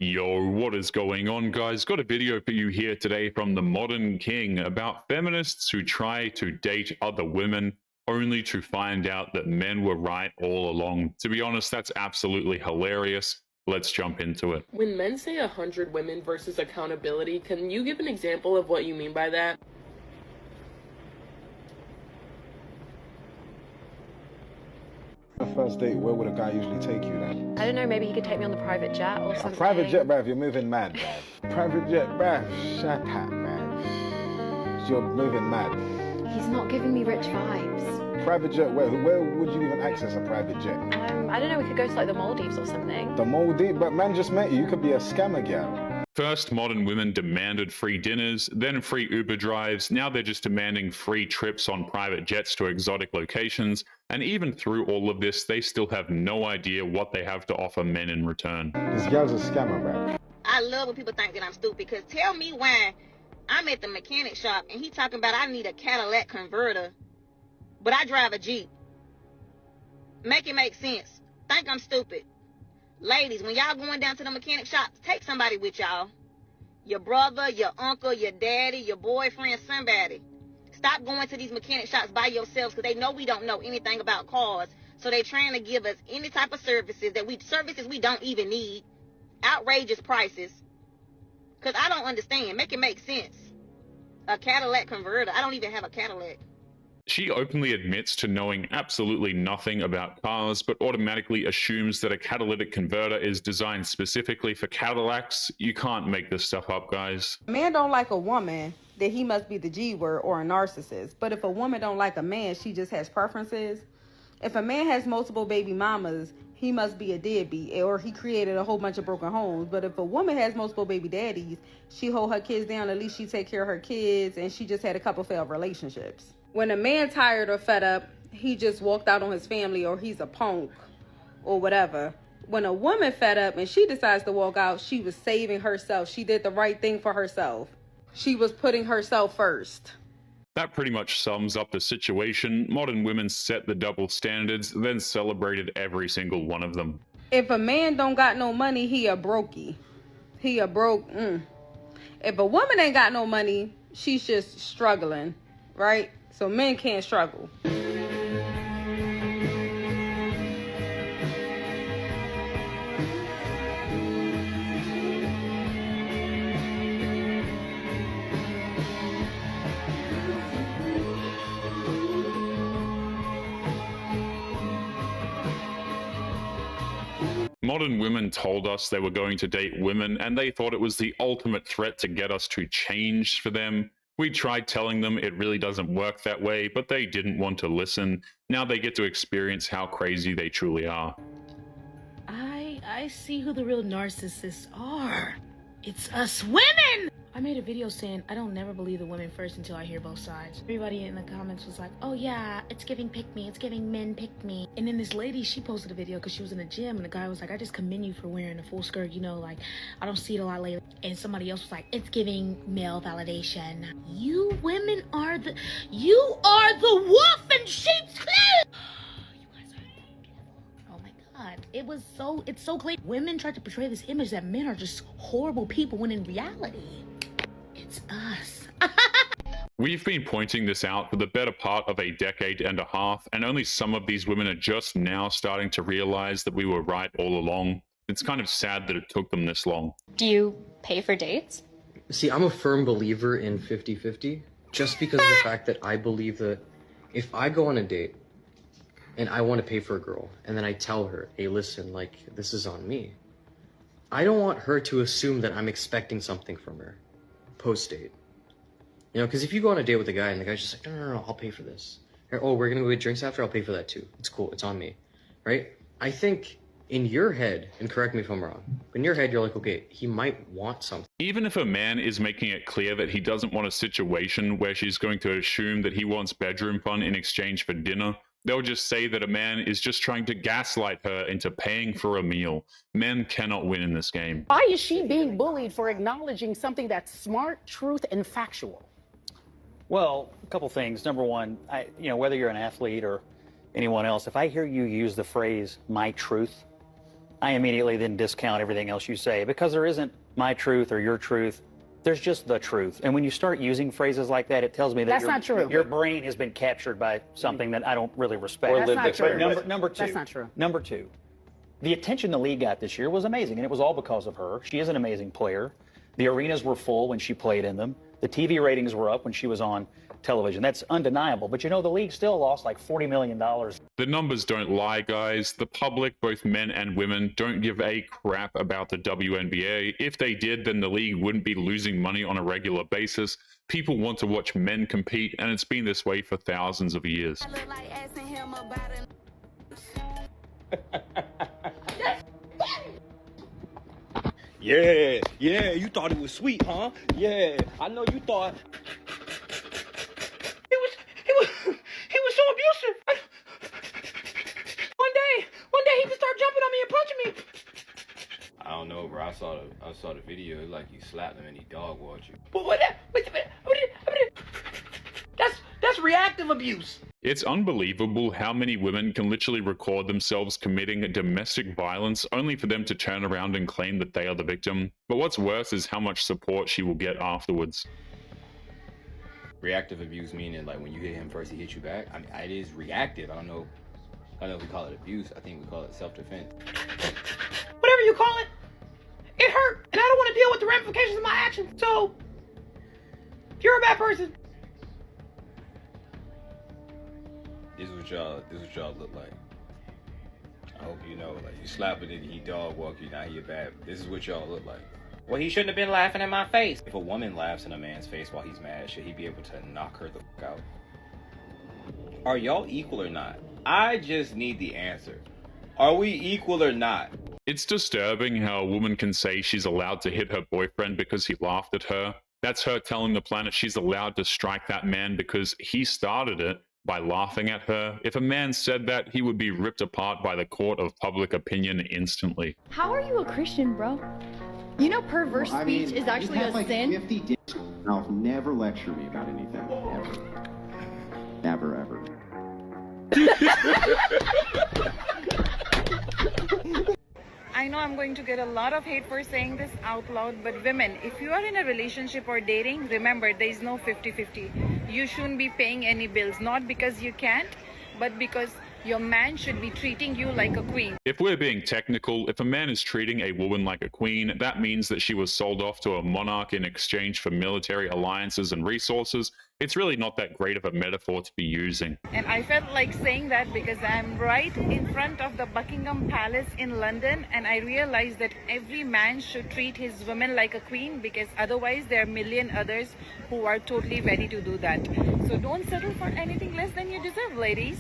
Yo, what is going on, guys? Got a video for you here today from the Modern King about feminists who try to date other women only to find out that men were right all along. To be honest, that's absolutely hilarious. Let's jump into it. When men say 100 women versus accountability, can you give an example of what you mean by that? A first date, where would a guy usually take you then? I don't know, maybe he could take me on the private jet or something. A private jet, bruv, you're moving mad, bruv. Private jet, bruv, shut up, bruv. You're moving mad. He's not giving me rich vibes. Private jet, where would you even access a private jet? I don't know, we could go to like the Maldives or something. The Maldives? But man just met you, you could be a scammer gal. First, modern women demanded free dinners, then free Uber drives. Now they're just demanding free trips on private jets to exotic locations. And even through all of this, they still have no idea what they have to offer men in return. This gal's a scammer, bruv. I love when people think that I'm stupid, because tell me why I'm at the mechanic shop and he talking about I need a Cadillac converter, but I drive a Jeep. Make it make sense. Think I'm stupid. Ladies, when y'all going down to the mechanic shop, take somebody with y'all. Your brother, your uncle, your daddy, your boyfriend, somebody. Stop going to these mechanic shops by yourselves, because they know we don't know anything about cars. So they're trying to give us any type of services we don't even need. Outrageous prices. Because I don't understand. Make it make sense. A Cadillac converter. I don't even have a Cadillac. She openly admits to knowing absolutely nothing about cars, but automatically assumes that a catalytic converter is designed specifically for Cadillacs. You can't make this stuff up, guys. A man don't like a woman, that he must be the G word or a narcissist. But if a woman don't like a man, she just has preferences. If a man has multiple baby mamas, he must be a deadbeat, or he created a whole bunch of broken homes. But if a woman has multiple baby daddies, she hold her kids down, at least she take care of her kids, and she just had a couple failed relationships. When a man tired or fed up, he just walked out on his family, or he's a punk or whatever. When a woman fed up and she decides to walk out, she was saving herself. She did the right thing for herself. She was putting herself first. That pretty much sums up the situation. Modern women set the double standards, then celebrated every single one of them. If a man don't got no money, he a brokey. He a broke. If a woman ain't got no money, she's just struggling, right? So men can't struggle. Modern women told us they were going to date women, and they thought it was the ultimate threat to get us to change for them. We tried telling them it really doesn't work that way, but they didn't want to listen. Now they get to experience how crazy they truly are. I see who the real narcissists are. It's us women! I made a video saying I don't never believe the women first until I hear both sides. Everybody in the comments was like, oh yeah, it's giving pick me, it's giving men pick me. And then this lady, she posted a video because she was in the gym, and the guy was like, I just commend you for wearing a full skirt, you know, like, I don't see it a lot lately. And somebody else was like, it's giving male validation. You women are the wolf in sheep's clothing! It's so clear. Women try to portray this image that men are just horrible people, when in reality, it's us. We've been pointing this out for the better part of a decade and a half, and only some of these women are just now starting to realize that we were right all along. It's kind of sad that it took them this long. Do you pay for dates? See, I'm a firm believer in 50-50, just because of the fact that I believe that if I go on a date and I want to pay for a girl, and then I tell her, hey, listen, like, this is on me, I don't want her to assume that I'm expecting something from her post-date. You know, because if you go on a date with a guy and the guy's just like, no, I'll pay for this. Or, oh, we're going to go get drinks after? I'll pay for that too. It's cool. It's on me. Right? I think in your head, and correct me if I'm wrong, in your head, you're like, okay, he might want something. Even if a man is making it clear that he doesn't want a situation where she's going to assume that he wants bedroom fun in exchange for dinner, they'll just say that a man is just trying to gaslight her into paying for a meal. Men cannot win in this game. Why is she being bullied for acknowledging something that's smart, truth, and factual? Well, a couple things. Number one, whether you're an athlete or anyone else, if I hear you use the phrase "my truth," I immediately then discount everything else you say because there isn't my truth or your truth. There's just the truth. And when you start using phrases like that, it tells me that That's not true. Your brain has been captured by something that I don't really respect. That's not true. Number two. That's not true. Number two. The attention the league got this year was amazing, and it was all because of her. She is an amazing player. The arenas were full when she played in them. The TV ratings were up when she was on television. That's undeniable. But you know, the league still lost like $40 million. The numbers don't lie, guys. The public, both men and women, don't give a crap about the WNBA. If they did, then the league wouldn't be losing money on a regular basis. People want to watch men compete, and it's been this way for thousands of years. Yeah, you thought it was sweet, huh? Yeah, I know you thought. He was so abusive. One day he just started jumping on me and punching me. I don't know, bro. I saw the video. It's like you slapped him and he dog walked you. But that's reactive abuse. It's unbelievable how many women can literally record themselves committing domestic violence only for them to turn around and claim that they are the victim. But what's worse is how much support she will get afterwards. Reactive abuse meaning like when you hit him first, he hit you back. I mean, it is reactive. I don't know if we call it abuse. I think we call it self-defense. Whatever you call it, it hurt, and I don't want to deal with the ramifications of my actions. So, if you're a bad person, This is what y'all look like. I hope you know, like you slap it and he dog walk you, now he a bad. This is what y'all look like. Well, he shouldn't have been laughing in my face. If a woman laughs in a man's face while he's mad, should he be able to knock her the fuck out? Are y'all equal or not? I just need the answer. Are we equal or not? It's disturbing how a woman can say she's allowed to hit her boyfriend because he laughed at her. That's her telling the planet she's allowed to strike that man because he started it by laughing at her. If a man said that, he would be ripped apart by the court of public opinion instantly. How are you a Christian, bro? You know perverse speech is actually a sin? 50 dicks. Now, never lecture me about anything. Ever. Ever. I know I'm going to get a lot of hate for saying this out loud, but women, if you are in a relationship or dating, remember there is no 50-50. You shouldn't be paying any bills, not because you can't, but because your man should be treating you like a queen. If we're being technical, if a man is treating a woman like a queen, that means that she was sold off to a monarch in exchange for military alliances and resources. It's really not that great of a metaphor to be using. And I felt like saying that because I'm right in front of the Buckingham Palace in London, and I realized that every man should treat his woman like a queen, because otherwise there are a million others who are totally ready to do that. So don't settle for anything less than you deserve, ladies.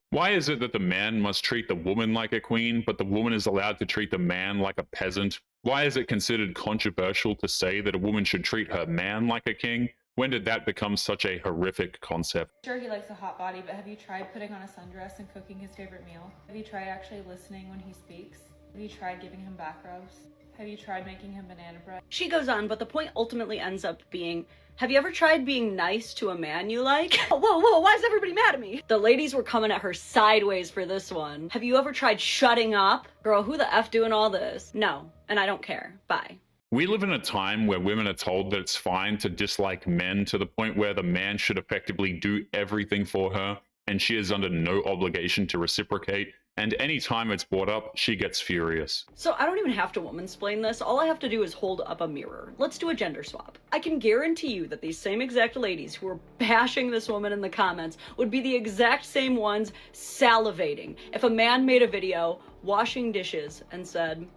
Why is it that the man must treat the woman like a queen, but the woman is allowed to treat the man like a peasant? Why is it considered controversial to say that a woman should treat her man like a king? When did that become such a horrific concept? Sure, he likes a hot body, but have you tried putting on a sundress and cooking his favorite meal? Have you tried actually listening when he speaks? Have you tried giving him back rubs? Have you tried making him banana bread? She goes on, but the point ultimately ends up being, have you ever tried being nice to a man you like? Whoa, why is everybody mad at me? The ladies were coming at her sideways for this one. Have you ever tried shutting up? Girl, who the F doing all this? No, and I don't care. Bye. We live in a time where women are told that it's fine to dislike men to the point where the man should effectively do everything for her, and she is under no obligation to reciprocate. And anytime it's brought up, she gets furious. So I don't even have to womansplain this. All I have to do is hold up a mirror. Let's do a gender swap. I can guarantee you that these same exact ladies who are bashing this woman in the comments would be the exact same ones salivating if a man made a video washing dishes and said,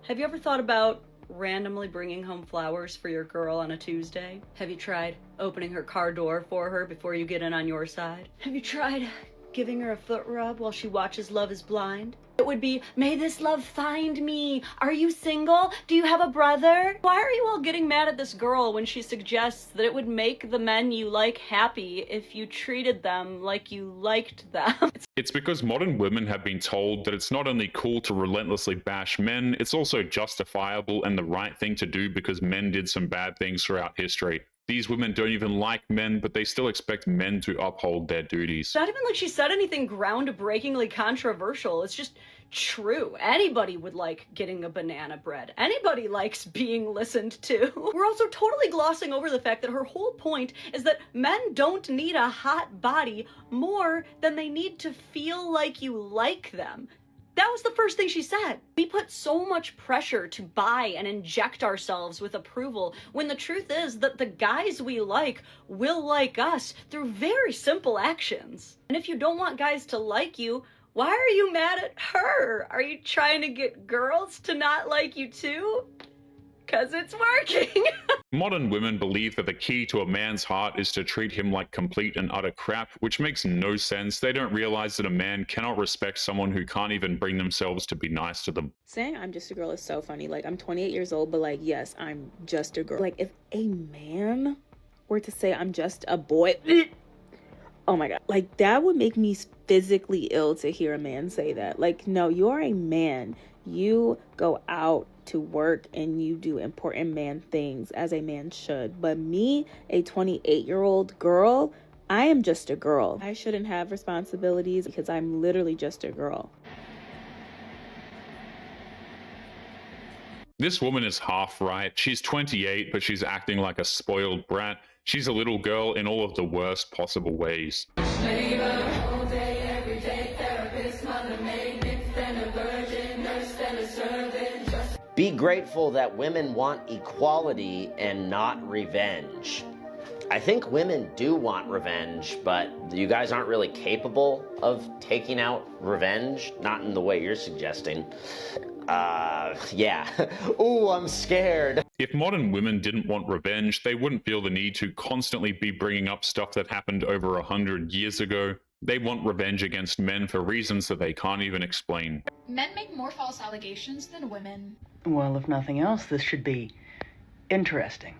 have you ever thought about randomly bringing home flowers for your girl on a Tuesday? Have you tried opening her car door for her before you get in on your side? Have you tried giving her a foot rub while she watches Love is Blind? It would be, may this love find me. Are you single? Do you have a brother? Why are you all getting mad at this girl when she suggests that it would make the men you like happy if you treated them like you liked them? It's because modern women have been told that it's not only cool to relentlessly bash men, it's also justifiable and the right thing to do because men did some bad things throughout history. These women don't even like men, but they still expect men to uphold their duties. It's not even like she said anything groundbreakingly controversial. It's just true. Anybody would like getting a banana bread. Anybody likes being listened to. We're also totally glossing over the fact that her whole point is that men don't need a hot body more than they need to feel like you like them. That was the first thing she said. We put so much pressure to buy and inject ourselves with approval when the truth is that the guys we like will like us through very simple actions. And if you don't want guys to like you, why are you mad at her? Are you trying to get girls to not like you too? 'Cause it's working. Modern women believe that the key to a man's heart is to treat him like complete and utter crap, which makes no sense. They don't realize that a man cannot respect someone who can't even bring themselves to be nice to them. Saying I'm just a girl is so funny. Like, I'm 28 years old, but like, yes, I'm just a girl. Like, if a man were to say I'm just a boy, oh my God, like that would make me physically ill to hear a man say that. Like, no, you're a man. You go out to work and you do important man things as a man should. But me, a 28-year-old girl, I am just a girl. I shouldn't have responsibilities because I'm literally just a girl. This woman is half right. She's 28, but she's acting like a spoiled brat. She's a little girl in all of the worst possible ways. Be grateful that women want equality and not revenge. I think women do want revenge, but you guys aren't really capable of taking out revenge, not in the way you're suggesting. Yeah. Ooh, I'm scared. If modern women didn't want revenge, they wouldn't feel the need to constantly be bringing up stuff that happened over 100 years ago. They want revenge against men for reasons that they can't even explain. Men make more false allegations than women. Well, if nothing else, this should be interesting.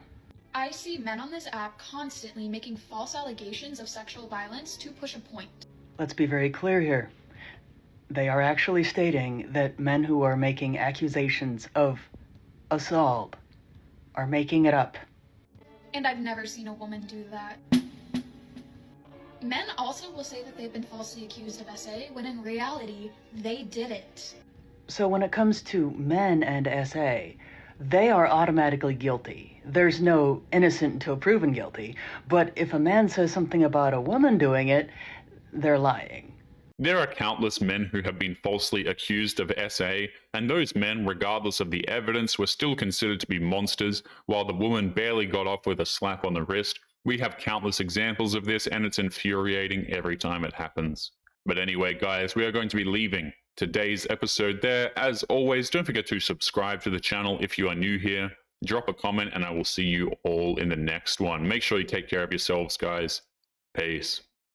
I see men on this app constantly making false allegations of sexual violence to push a point. Let's be very clear here. They are actually stating that men who are making accusations of assault are making it up. And I've never seen a woman do that. Men also will say that they've been falsely accused of SA, when in reality, they did it. So when it comes to men and SA, they are automatically guilty. There's no innocent until proven guilty. But if a man says something about a woman doing it, they're lying. There are countless men who have been falsely accused of SA, and those men, regardless of the evidence, were still considered to be monsters, while the woman barely got off with a slap on the wrist. We have countless examples of this, and it's infuriating every time it happens. But anyway, guys, we are going to be leaving today's episode there. As always, don't forget to subscribe to the channel if you are new here. Drop a comment, and I will see you all in the next one. Make sure you take care of yourselves, guys. Peace.